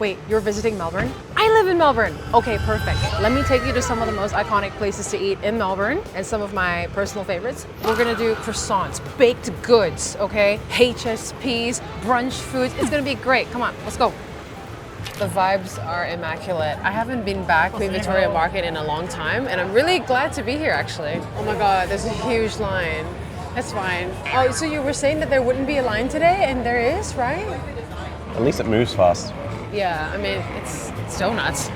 Wait, you're visiting Melbourne? I live in Melbourne. Okay, perfect. Let me take you to some of the most iconic places to eat in Melbourne and some of my personal favorites. We're gonna do croissants, baked goods, okay? HSPs, brunch foods. It's gonna be great. Come on, let's go. The vibes are immaculate. I haven't been back Queen Victoria Market in a long time, and I'm really glad to be here actually. Oh my God, there's a huge line. That's fine. Oh, so you were saying that there wouldn't be a line today, and there is, right? At least it moves fast. Yeah, I mean, it's donuts.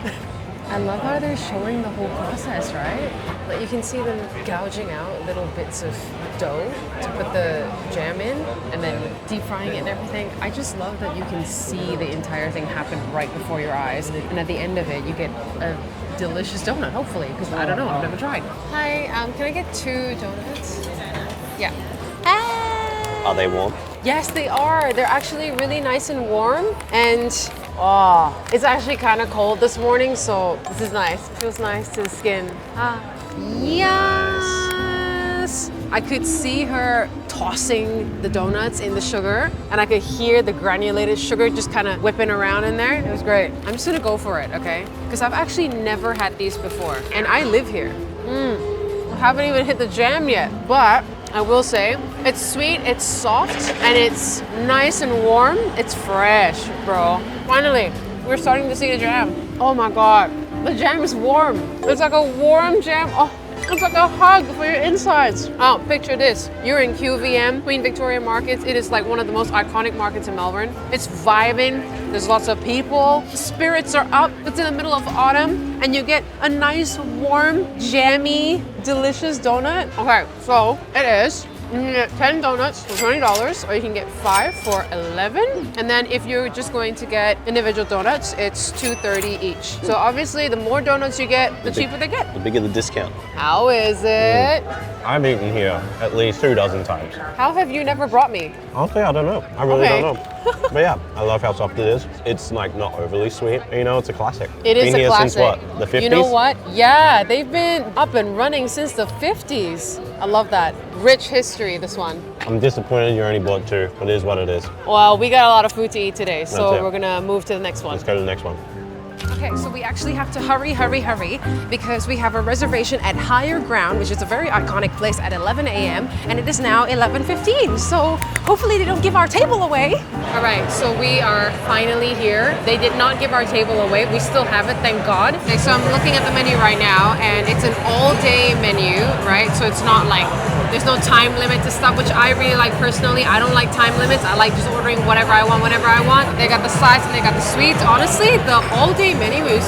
I love how they're showing the whole process, right? Like you can see them gouging out little bits of dough to put the jam in and then deep frying it and everything. I just love that you can see the entire thing happen right before your eyes. And at the end of it, you get a delicious donut, hopefully, because I don't know, I've never tried. Hi, can I get 2 donuts? Yeah. Are they warm? Yes, they are. They're actually really nice and warm. And oh, it's actually kind of cold this morning, so this is nice. It feels nice to the skin. Ah, yes! I could see her tossing the donuts in the sugar, and I could hear the granulated sugar just kind of whipping around in there. It was great. I'm just gonna go for it, okay? Because I've actually never had these before, and I live here. I haven't even hit the jam yet, but I will say, it's sweet, it's soft, and it's nice and warm. It's fresh, bro. Finally, we're starting to see the jam. Oh my God, the jam is warm. It's like a warm jam. Oh, it's like a hug for your insides. Oh, picture this. You're in QVM, Queen Victoria Markets. It is like one of the most iconic markets in Melbourne. It's vibing. There's lots of people. Spirits are up. It's in the middle of autumn, and you get a nice, warm, jammy, delicious donut. Okay, so it is. You can get 10 donuts for $20, or you can get 5 for $11. And then if you're just going to get individual donuts, it's $2.30 each. So obviously, the more donuts you get, the cheaper they get. The bigger the discount. How is it? I've eaten here at least 2 dozen times. How have you never brought me? Honestly, I don't know. I really don't know. But yeah, I love how soft it is. It's like not overly sweet. You know, it's a classic. It is been a here classic. Since what, the 50s? You know what? Yeah, they've been up and running since the 50s. I love that. Rich history, this one. I'm disappointed you only bought 2, but it is what it is. Well, we got a lot of food to eat today, so That's it. we're gonna move to the next one. Let's go to the next one. Okay, so we actually have to hurry, because we have a reservation at Higher Ground, which is a very iconic place at 11 a.m. and it is now 11:15. So hopefully they don't give our table away. All right, so we are finally here. They did not give our table away. We still have it, thank God. Okay, so I'm looking at the menu right now, and it's an all-day menu, right? So it's not like there's no time limit to stuff, which I really like personally. I don't like time limits. I like just ordering whatever I want, whenever I want. They got the sides and they got the sweets. Honestly, the all-day menu is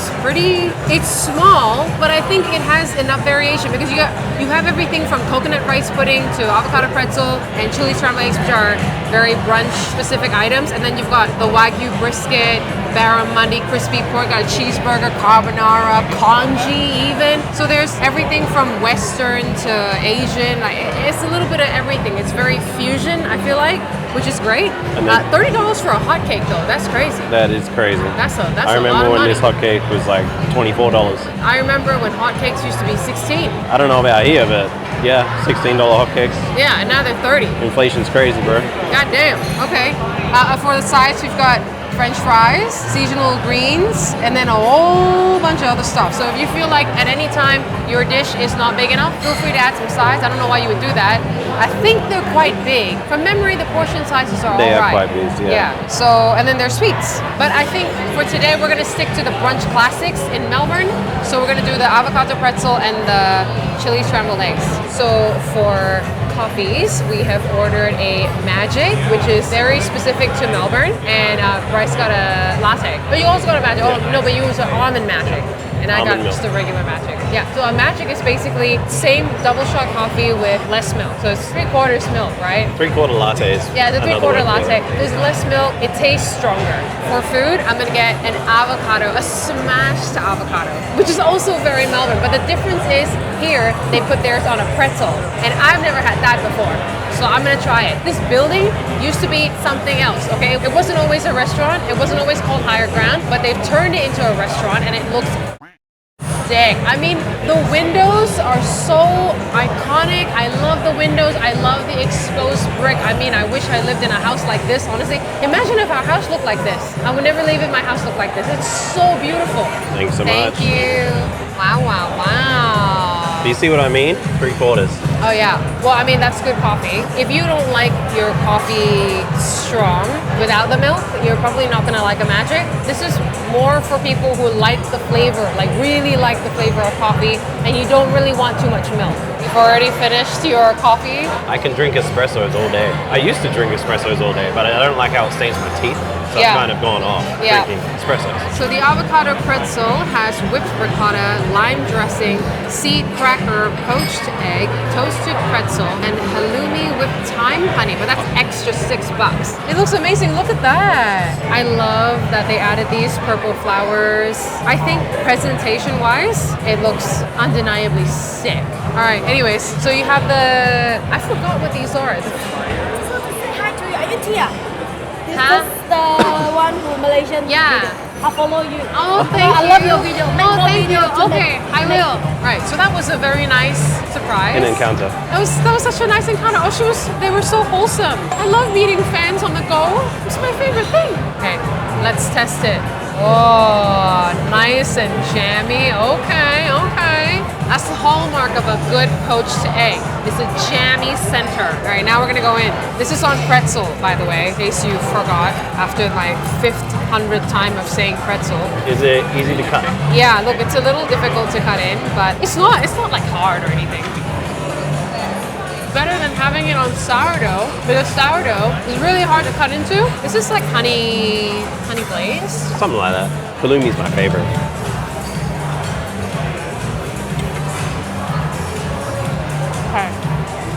it's small, but I think it has enough variation because you have everything from coconut rice pudding to avocado pretzel and chili scrambled eggs, which are very brunch specific items. And then you've got the Wagyu brisket, barramundi, crispy pork, got a cheeseburger, carbonara, congee even. So there's everything from Western to Asian. It's a little bit of everything. It's very fusion, I feel like, which is great. $30 for a hot cake though, that's crazy. That is crazy. That's a lot of money. I remember when this hot cake was like $24. I remember when hot cakes used to be 16. I don't know about here, but yeah, $16 hot cakes. Yeah, and now they're 30. Inflation's crazy, bro. God damn. Okay. For the sides, we've got French fries, seasonal greens, and then a whole bunch of other stuff. So if you feel like at any time your dish is not big enough, feel free to add some sides. I don't know why you would do that. I think they're quite big. From memory, the portion sizes are all right. They are quite big, yeah. So, and then there's sweets. But I think for today, we're gonna stick to the brunch classics in Melbourne. So we're gonna do the avocado pretzel and the chili scrambled eggs. So for coffees, we have ordered a Magic, which is very specific to Melbourne, and Bryce got a latte. But you also got a Magic. Oh no, but you use an almond Magic, and I got just a regular Magic. Yeah, so a Magic is basically same double shot coffee with less milk. So it's 3/4 milk, right? 3/4 lattes. Yeah, the 3/4 latte. There's less milk, it tastes stronger. For food, I'm gonna get an avocado, a smashed avocado, which is also very Melbourne. But the difference is here, they put theirs on a pretzel, and I've never had that before. So I'm gonna try it. This building used to be something else, okay? It wasn't always a restaurant, it wasn't always called Higher Ground, but they've turned it into a restaurant and it looks sick. I mean, the windows are so iconic. I love the windows. I love the exposed brick. I mean, I wish I lived in a house like this, honestly. Imagine if our house looked like this. I would never leave it my house look like this. It's so beautiful. Thanks so much. Thank you. Wow, wow, wow. Do you see what I mean? 3/4. Oh yeah. Well, I mean, that's good coffee. If you don't like your coffee strong without the milk, you're probably not gonna like a Magic. This is more for people who like the flavor, like really like the flavor of coffee, and you don't really want too much milk. You've already finished your coffee? I can drink espressos all day. I used to drink espressos all day, but I don't like how it stains my teeth. So I've kind of gone off drinking espressos. So the avocado pretzel has whipped ricotta, lime dressing, seed cracker, poached egg, toasted pretzel, and halloumi with thyme honey. But that's extra $6. It looks amazing. Look at that. I love that they added these purple flowers. I think presentation-wise, it looks undeniably sick. All right. Anyways, so you have the. I forgot what these are. Just want to say hi to you. Are you Tia? Huh? This is the one who Malaysian. Yeah. video. I'll follow you. Oh, thank you. I love your video. Make Oh, more thank you. videos to Okay, I will. Right. So that was a very nice surprise. An encounter. That was such a nice encounter. Oh, they were so wholesome. I love meeting fans on the go. It's my favorite thing. Okay, let's test it. Oh, nice and jammy. Okay, okay. That's the hallmark of a good poached egg. It's a jammy center. All right, now we're gonna go in. This is on pretzel, by the way, in case you forgot after my 500th time of saying pretzel. Is it easy to cut? Yeah, look, it's a little difficult to cut in, but it's not like hard or anything. Better than having it on sourdough, because sourdough is really hard to cut into. Is this like honey glazed? Something like that. Halloumi's my favorite. Okay.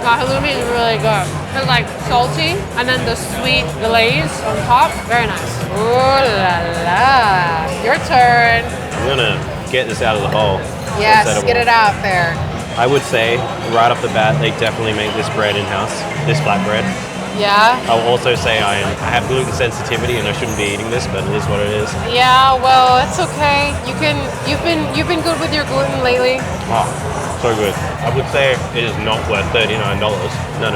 The halloumi is really good. It's like salty, and then the sweet glaze on top. Very nice. Ooh la la. Your turn. I'm gonna get this out of the hole. Yes, Instead of get it out there. I would say, right off the bat, they definitely make this bread in-house, this flatbread. Yeah. I'll also say I have gluten sensitivity and I shouldn't be eating this, but it is what it is. Yeah, well, it's okay. You've been good with your gluten lately. Oh, so good. I would say it is not worth $39. No.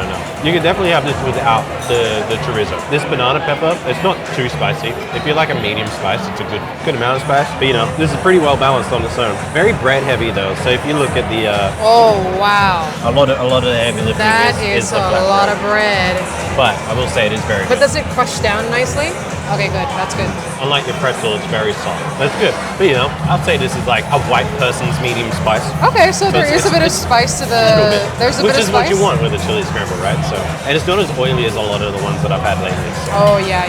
You can definitely have this without the chorizo. This banana pepper, it's not too spicy. If you like a medium spice, it's a good amount of spice. But you know, this is pretty well balanced on its own. Very bread heavy though. So if you look at the Oh wow. a lot of the heavy lifting That is the a flatbread. lot of bread. But I will say it is very But good. does it crush down nicely? Okay, good. That's good. Unlike the pretzel, it's very soft. That's good. But you know, I'd say this is like a white person's medium spice. Okay, so there it's- is a bit of it's- spice to A little the. bit. There's a Which bit of is what spice. you want with a chili scramble, right? So, and it's not as oily as a lot of the ones that I've had lately. So Oh yeah.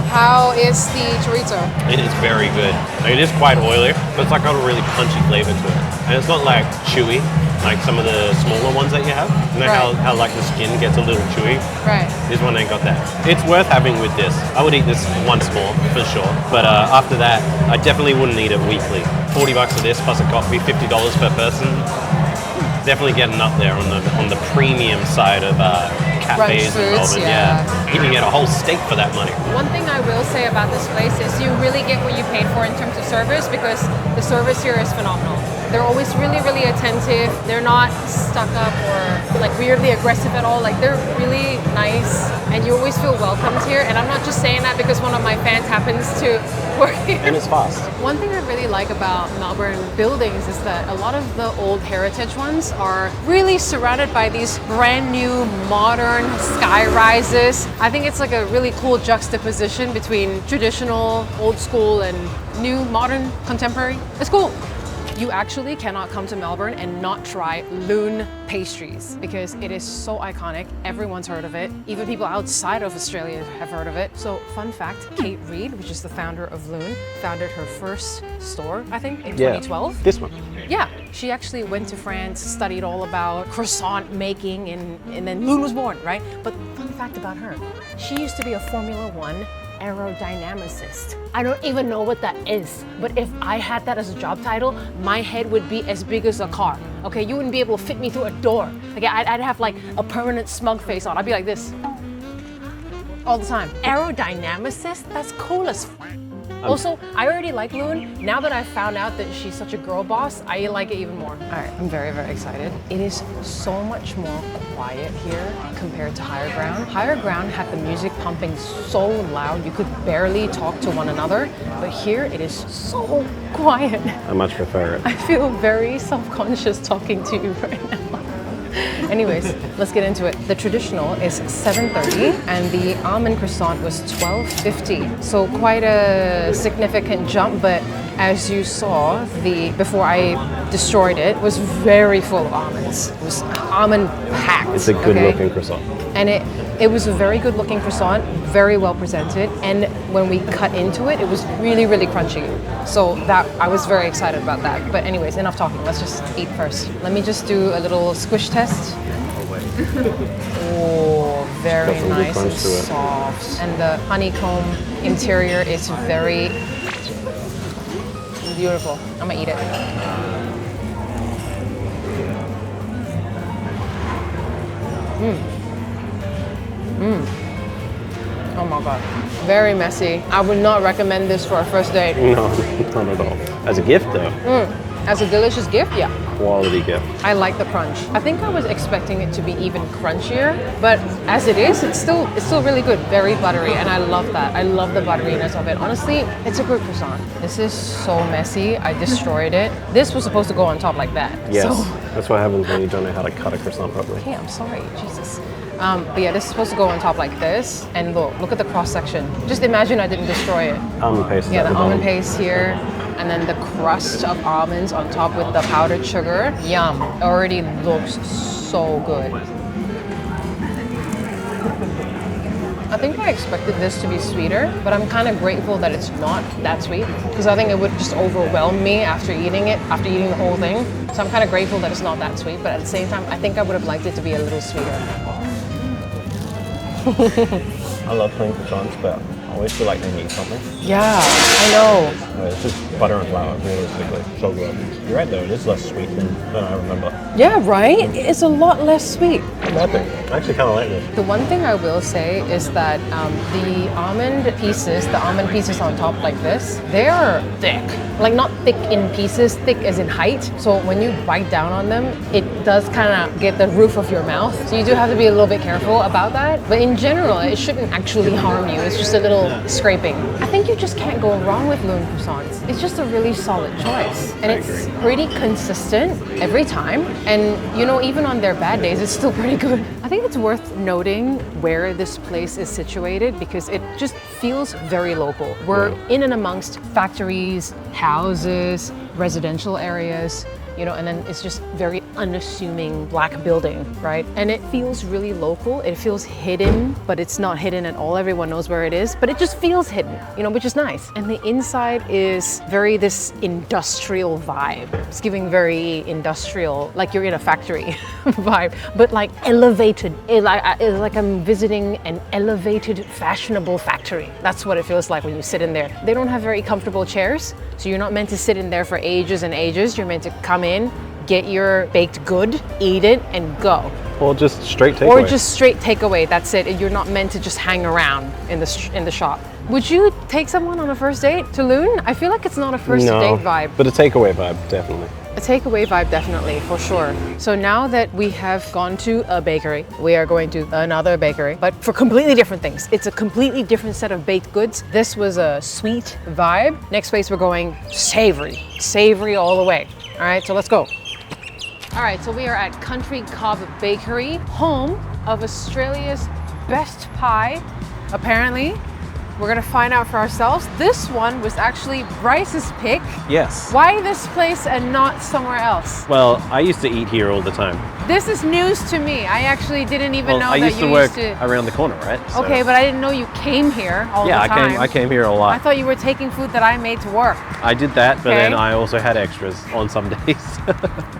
How is the chorizo? it is very good. It is quite oily, but it's like got a really punchy flavor to it, and it's not like chewy like some of the smaller ones that you have. You know how like the skin gets a little chewy. Right. This one ain't got that. It's worth having with this. I would eat this once more for sure, but after that, I definitely wouldn't eat it weekly. $40 for this plus a coffee, $50 per person. Definitely getting up there on the premium side of cafes in foods, Melbourne. yeah. You can get a whole steak for that money. One thing I will say about this place is you really get what you paid for in terms of service, because the service here is phenomenal. They're always really, really attentive. They're not stuck up or like weirdly aggressive at all. Like they're really nice and you always feel welcomed here. And I'm not just saying that because one of my fans happens to work here. And it's fast. One thing I really like about Melbourne buildings is that a lot of the old heritage ones are really surrounded by these brand new modern sky rises. I think it's like a really cool juxtaposition between traditional, old school and new, modern, contemporary. It's cool. You actually cannot come to Melbourne and not try Loon pastries because it is so iconic. Everyone's heard of it. Even people outside of Australia have heard of it. So fun fact, Kate Reid, which is the founder of Loon, founded her first store, I think, in 2012. This one. Yeah, she actually went to France, studied all about croissant making, and then Loon was born, right? But fun fact about her, she used to be a Formula One aerodynamicist. I don't even know what that is, but if I had that as a job title, my head would be as big as a car. Okay, you wouldn't be able to fit me through a door. Okay, I'd have like a permanent smug face on. I'd be like this all the time. Aerodynamicist? That's cool as f. Also, I already like Loon. Now that I've found out that she's such a girl boss, I like it even more. All right, I'm very, very excited. It is so much more quiet here compared to Higher Ground. Higher Ground had the music pumping so loud you could barely talk to one another, but here it is so quiet. I much prefer it. I feel very self-conscious talking to you right now. Anyways, let's get into it. The traditional is $7.30 and the almond croissant was $12.50. So quite a significant jump, but as you saw, before I destroyed it, was very full of almonds. It was almond packed. It's a good looking croissant. And it was a very good looking croissant, very well presented. And when we cut into it, it was really, really crunchy. So I was very excited about that. But anyways, enough talking. Let's just eat first. Let me just do a little squish test. Oh, very nice and soft. And the honeycomb interior is very beautiful. I'm gonna eat it. Oh my god. Very messy. I would not recommend this for a first date. No, not at all. As a gift though. As a delicious gift, yeah. Quality gift. I like the crunch. I think I was expecting it to be even crunchier, but as it is, it's still really good. Very buttery, and I love that. I love the butteriness of it. Honestly, it's a good croissant. This is so messy. I destroyed it. This was supposed to go on top like that. Yes, So, that's what happens when you don't know how to cut a croissant properly. okay, I'm sorry, Jesus. But yeah, this is supposed to go on top like this, and look at the cross section. Just imagine I didn't destroy it. Almond paste. Yeah, at the almond bottom. paste here, and then the crust of almonds on top with the powdered sugar. Yum. Already looks so good. I think I expected this to be sweeter, but I'm kind of grateful that it's not that sweet, because I think it would just overwhelm me after eating the whole thing. So I'm kind of grateful that it's not that sweet, but at the same time, I think I would have liked it to be a little sweeter. I love plain croissants, but I always feel like they need something. Yeah, I know. It's just butter and flour, realistically. So good. You're right though, it is less sweet than I remember. Yeah, right? It's a lot less sweet. Not bad thing. I actually kind of like this. The one thing I will say is that the almond pieces on top like this, they're thick. Like not thick in pieces, thick as in height. So when you bite down on them, it does kind of get the roof of your mouth. So you do have to be a little bit careful about that. But in general, it shouldn't actually harm you. It's just a little scraping. I think you just can't go wrong with Loon croissants. It's just a really solid choice. And it's pretty consistent every time. And you know, even on their bad days, it's still pretty good. I think it's worth noting where this place is situated because it just feels very local. We're in and amongst factories, houses, residential areas, you know, and then it's just very unassuming black building, right? And it feels really local. It feels hidden, but it's not hidden at all. Everyone knows where it is, but it just feels hidden, you know, which is nice. And the inside is very this industrial vibe. It's giving very industrial, like you're in a factory vibe, but like elevated. It's like I'm visiting an elevated, fashionable factory. That's what it feels like when you sit in there. They don't have very comfortable chairs, so you're not meant to sit in there for ages and ages. You're meant to come in, get your baked good, eat it, and go. Or just straight takeaway. Or just straight takeaway, that's it. And you're not meant to just hang around in the shop. Would you take someone on a first date to Loon? I feel like it's not a first date vibe. But a takeaway vibe, definitely. A takeaway vibe, definitely, for sure. So now that we have gone to a bakery, we are going to another bakery, but for completely different things. It's a completely different set of baked goods. This was a sweet vibe. Next place we're going savory. Savory all the way. All right, so let's go. All right, so we are at Country Cob Bakery, home of Australia's best pie, apparently. We're gonna find out for ourselves. This one was actually Bryce's pick. Yes. Why this place and not somewhere else? Well, I used to eat here all the time. This is news to me. I actually didn't even know I that used to you work used to. around the corner, right? So- Okay, but I didn't know you came here all the time. I came here a I lot. thought you were taking food that I made to work. I did that, but then Okay. I also had extras on some days.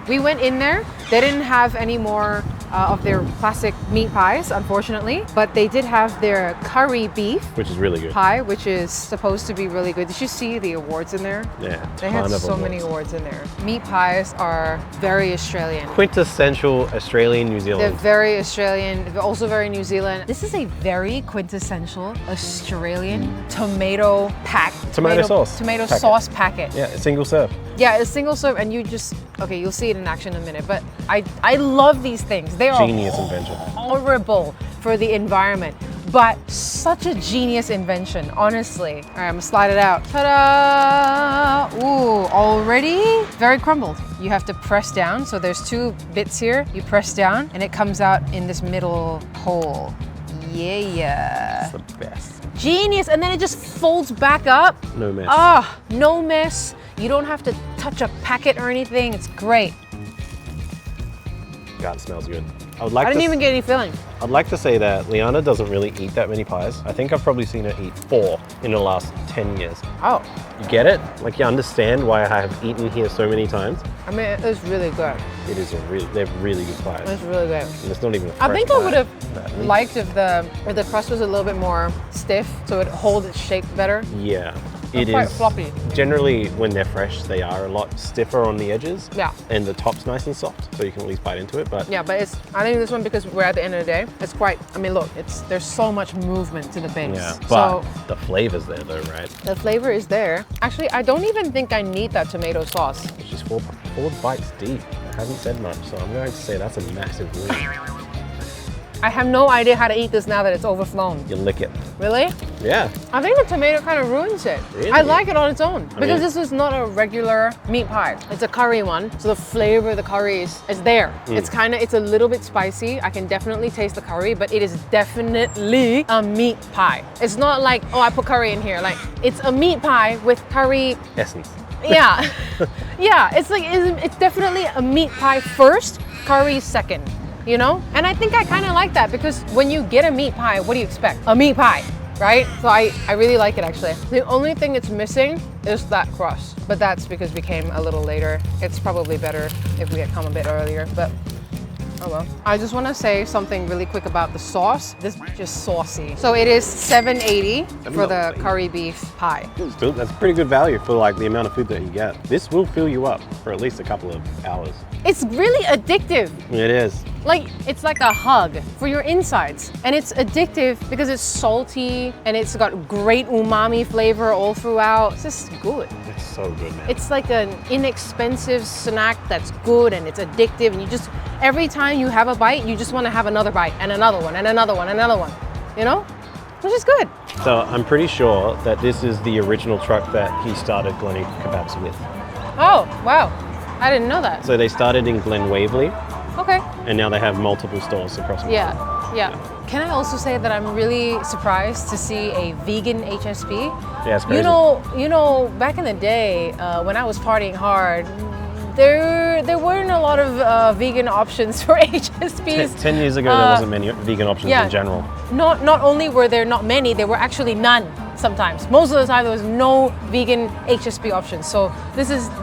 We went in there. They didn't have any more of their classic meat pies, unfortunately. But they did have their curry beef Which is really good. pie, which is supposed to be really good. Did you see the awards in there? Yeah. They had ton of so many awards in there. Meat pies are very Australian. Quintessential Australian, New They're Zealand. very Australian, they're also very New Zealand. This is a very quintessential Australian tomato pack. Tomato sauce Tomato packet. sauce packet. Yeah, a single serve. Yeah, it's single serve and you just, okay, you'll see it in action in a minute, but I love these things. They are Genius invention. horrible for the environment, but such a genius invention, honestly. All right, I'm gonna slide it out. Ta-da! Ooh, already very crumbled. You have to press down, so there's two bits here. You press down and it comes out in this middle hole. Yeah. It's the best. Genius, and then it just folds back up. No mess. Ah, no mess. You don't have to touch a packet or anything. It's great. God, it smells good. I would like I didn't to even get any filling. I'd like to say that Lyanna doesn't really eat that many pies. I think I've probably seen her eat 4 in the last 10 years. Oh, You get it? Like you understand why I have eaten here so many times? I mean, it's really good. It is they're really good pies. It's really good. And it's not even a I fresh think I pie. would have liked if the crust was a little bit more stiff, so it holds its shape better. Yeah. They're It quite is floppy. generally when they're fresh, they are a lot stiffer on the edges. Yeah. And the top's nice and soft, so you can at least bite into it. But Yeah, but I think this one, because we're at the end of the day, it's quite, I mean, look, there's so much movement to the base. yeah, So but the flavor's there though, right? the flavor is there. Actually, I don't even think I need that tomato sauce. It's just four bites deep. I haven't said much, so I'm going to say that's a massive win. I have no idea how to eat this now that it's overflown. You lick it. Really? Yeah. I think the tomato kind of ruins it. Really? I like it on its own because mean- this is not a regular meat pie. It's a curry one, so the flavor of the curry is there. It's a little bit spicy. I can definitely taste the curry, but it is definitely a meat pie. It's not like, oh, I put curry in here. Like, it's a meat pie with curry. Essence. Yeah, yeah. It's definitely a meat pie first, curry second. You know? And I think I kind of like that because when you get a meat pie, what do you expect? A meat pie, right? So I really like it actually. The only thing it's missing is that crust, but that's because we came a little later. It's probably better if we had come a bit earlier, but oh well. I just want to say something really quick about the sauce. This is just saucy. So it is $7.80 for the curry beef pie. Still, that's pretty good value for like the amount of food that you get. This will fill you up for at least a couple of hours. It's really addictive. It is. Like, it's like a hug for your insides. And it's addictive because it's salty and it's got great umami flavor all throughout. It's just good. It's so good, man. It's like an inexpensive snack that's good and it's addictive, and you just, every time you have a bite, you just want to have another bite and another one and another one and another one, you know? Which is good. So I'm pretty sure that this is the original truck that he started Glenny Kebabs with. Oh, wow. I didn't know that. So they started in Glen Waverley, Okay. and now they have multiple stores across the Yeah, yeah. Can I also say that I'm really surprised to see a vegan HSP? Yeah, it's crazy. You know, back in the day when I was partying hard, there weren't a lot of vegan options for HSPs. 10 years ago, there wasn't many vegan options in general. Not only were there not many, there were actually none sometimes. Most of the time, there was no vegan HSP options. So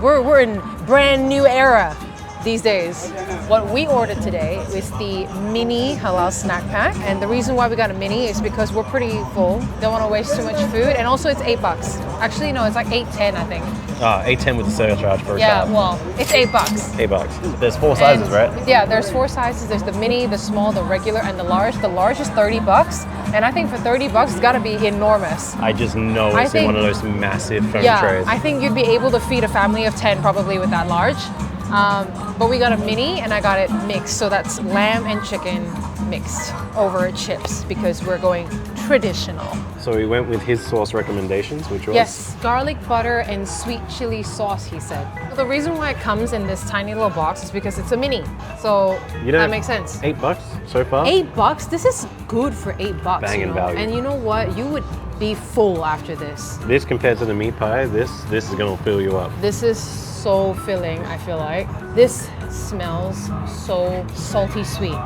we're in brand new era these days. What we ordered today is the mini halal snack pack, and the reason why we got a mini is because we're pretty full. Don't want to waste too much food, and also it's $8. Actually, no, it's like $8.10, I think. $8.10 with the surcharge for a Yeah, card. well, it's $8. $8. There's 4 sizes, And- right? Yeah, there's 4 sizes. There's the mini, the small, the regular, and the large. The large is $30, and I think for $30, it's got to be enormous. I just know it's in one of those massive foam trays. I think you'd be able to feed a family of 10 probably with that large. But we got a mini and I got it mixed. So that's lamb and chicken mixed over chips because we're going traditional. So we went with his sauce recommendations, which was? Yes, garlic butter and sweet chili sauce, he said. The reason why it comes in this tiny little box is because it's a mini. So that makes sense. $8 so far? $8? This is good for $8. Banging value. And you know what? You would be full after this. This compared to the meat pie, this is gonna fill you up. This is so filling, I feel like. This smells so salty sweet.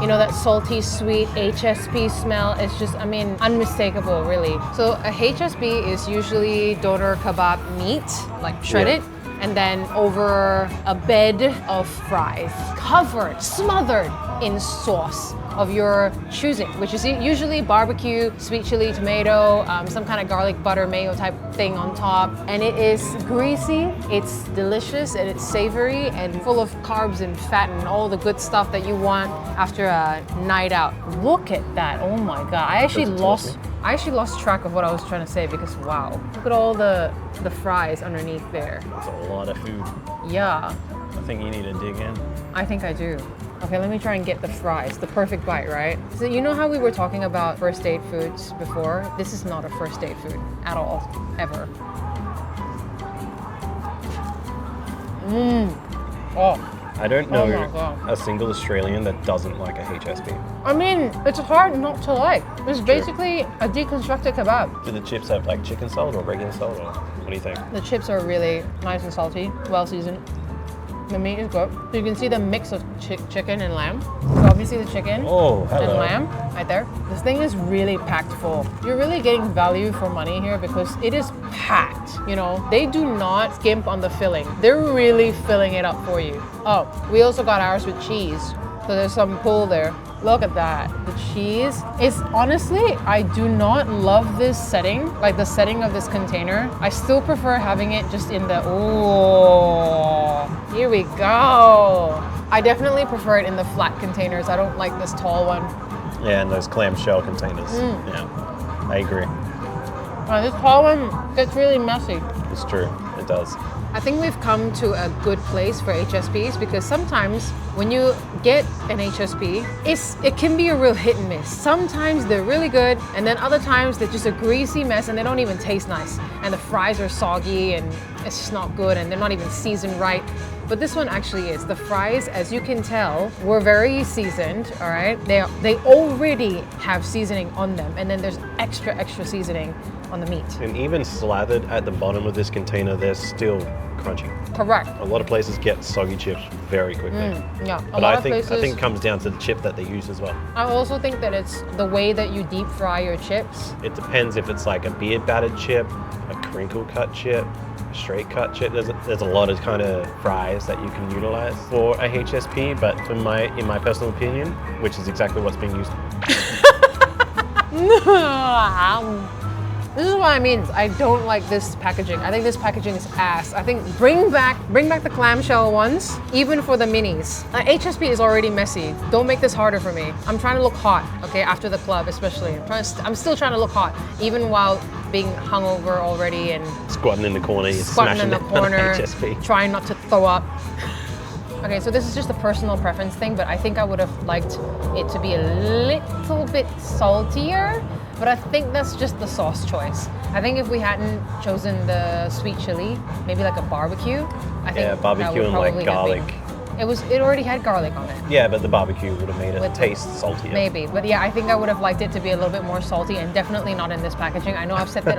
You know, that salty sweet HSP smell is just, I mean, unmistakable really. So a HSP is usually doner kebab meat, like shredded, and then over a bed of fries, covered, smothered in sauce of your choosing, which is usually barbecue, sweet chili, tomato, some kind of garlic butter mayo type thing on top. And it is greasy, it's delicious, and it's savory and full of carbs and fat and all the good stuff that you want after a night out. Look at that, oh my God. I actually lost track of what I was trying to say because wow, look at all the fries underneath there. That's a lot of food. Yeah. I think you need to dig in. I think I do. Okay, let me try and get the fries, the perfect bite, right? So you know how we were talking about first date foods before? This is not a first date food at all, ever. Oh. I don't know my God. a single Australian that doesn't like a HSP. I mean, it's hard not to like. It's basically a deconstructed kebab. Do the chips have like chicken salt or regular salt, or what do you think? The chips are really nice and salty, well seasoned. The meat is good. So you can see the mix of chicken and lamb. So obviously the chicken and lamb right there. This thing is really packed full. You're really getting value for money here because it is packed. You know, they do not skimp on the filling. They're really filling it up for you. Oh, we also got ours with cheese. So there's some pull there. Look at that. The cheese is honestly, I do not love this setting, like the setting of this container. I still prefer having it just in the, oh, here we go. I definitely prefer it in the flat containers. I don't like this tall one. Yeah, and those clamshell containers. Yeah, I agree. This tall one gets really messy. It's true, it does. I think we've come to a good place for HSPs because sometimes when you get an HSP, it can be a real hit and miss. Sometimes they're really good, and then other times they're just a greasy mess and they don't even taste nice. And the fries are soggy and it's just not good and they're not even seasoned right. But this one actually is. The fries, as you can tell, were very seasoned, all right? They already have seasoning on them, and then there's extra seasoning on the meat. And even slathered at the bottom of this container, they're still crunchy. Correct. A lot of places get soggy chips very quickly. Yeah, But I think it comes down to the chip that they use as well. I also think that it's the way that you deep fry your chips. It depends if it's like a beard battered chip, a crinkle cut chip, a straight cut chip. There's a lot of kind of fries that you can utilize for a HSP, but in my personal opinion, which is exactly what's being used. This is what I mean. I don't like this packaging. I think this packaging is ass. I think bring back the clamshell ones, even for the minis. HSP is already messy. Don't make this harder for me. I'm trying to look hot, okay, after the club especially. I'm still trying to look hot, even while being hungover already and Squatting in the corner, squatting in the corner, HSP. trying not to throw up. Okay, so this is just a personal preference thing, but I think I would have liked it to be a little bit saltier, but I think that's just the sauce choice. I think if we hadn't chosen the sweet chili, maybe like a barbecue, I think barbecue and like garlic. It already had garlic on it. Yeah, but the barbecue would have made it taste saltier. Maybe, but yeah, I think I would have liked it to be a little bit more salty and definitely not in this packaging. I know I've said that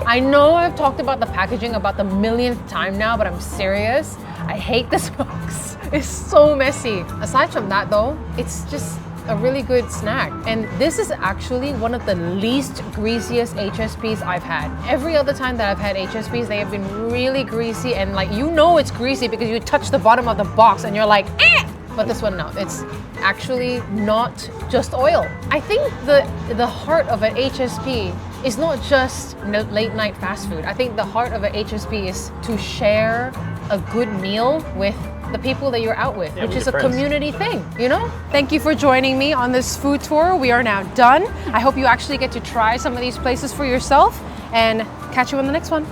I know I've talked about the packaging about the millionth time now, but I'm serious. I hate this box. It's so messy. Aside from that though, it's just a really good snack. And this is actually one of the least greasiest HSPs I've had. Every other time that I've had HSPs, they have been really greasy and like, you know it's greasy because you touch the bottom of the box and you're like, eh! But this one, no, it's actually not just oil. I think the heart of an HSP is not just late night fast food. I think the heart of an HSP is to share a good meal with the people that you're out with, which is a community thing, you know? Thank you for joining me on this food tour. We are now done. I hope you actually get to try some of these places for yourself and catch you on the next one.